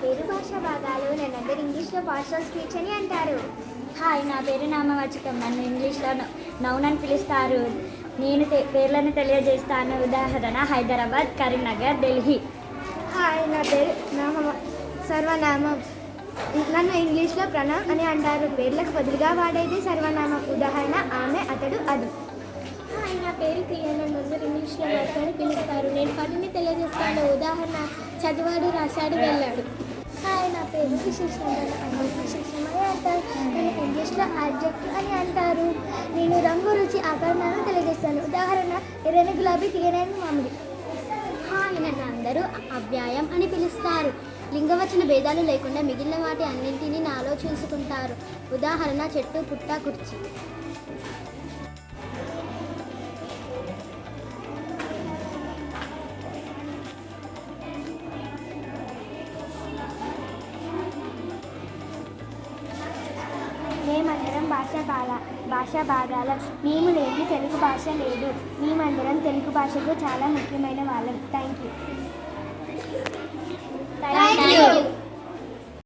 పేరు భాషా భాగాలు. నన్నందరూ ఇంగ్లీష్లో పార్ట్స్ ఆఫ్ స్పీచ్ అని అంటారు. హాయ్, నా పేరు నామవాచకం. నన్ను ఇంగ్లీష్లో నౌన్ అని పిలుస్తారు. నేను పేర్లను తెలియజేస్తాను. ఉదాహరణ హైదరాబాద్, కరీంనగర్, ఢిల్లీ. హాయ్, నా పేరు సర్వనామం. నన్ను ఇంగ్లీష్లో ప్రణవ్ అని అంటారు. పేర్లకు బదులుగా వాడేది సర్వనామం. ఉదాహరణ ఆమె, అతడు, అది. హాయ్, నా పేరు ప్రియ. నన్ను అందరూ ఇంగ్లీష్లో వర్క్ అని పిలుస్తారు. నేను పనిని తెలియజేస్తాను. ఉదాహరణ చదివాడు, రాశాడు, వెళ్ళాడు. హాయ్, నా పేరు విశేషం. విశేషమని అంటారు. నేను ఇంగ్లీష్లో ఆబ్జెక్ట్ అని అంటారు. నేను రంగు, రుచి, ఆకరణను తెలియజేస్తాను. ఉదాహరణ ఎర్రని గులాబీ, తీయనైన మామిడి. హాయ్, నన్ను అందరూ అవ్యాయం అని పిలుస్తారు. లింగవచన భేదాలు లేకుండా మిగిలిన వాటి అన్నింటినీ నాలో చూసుకుంటారు. ఉదాహరణ చెట్టు, పుట్ట, కుర్చీ. మేమందరం భాషా భాగాలం. మేము లేని తెలుగు భాష లేదు. మేమందరం తెలుగు భాషకు చాలా ముఖ్యమైన వాళ్ళం.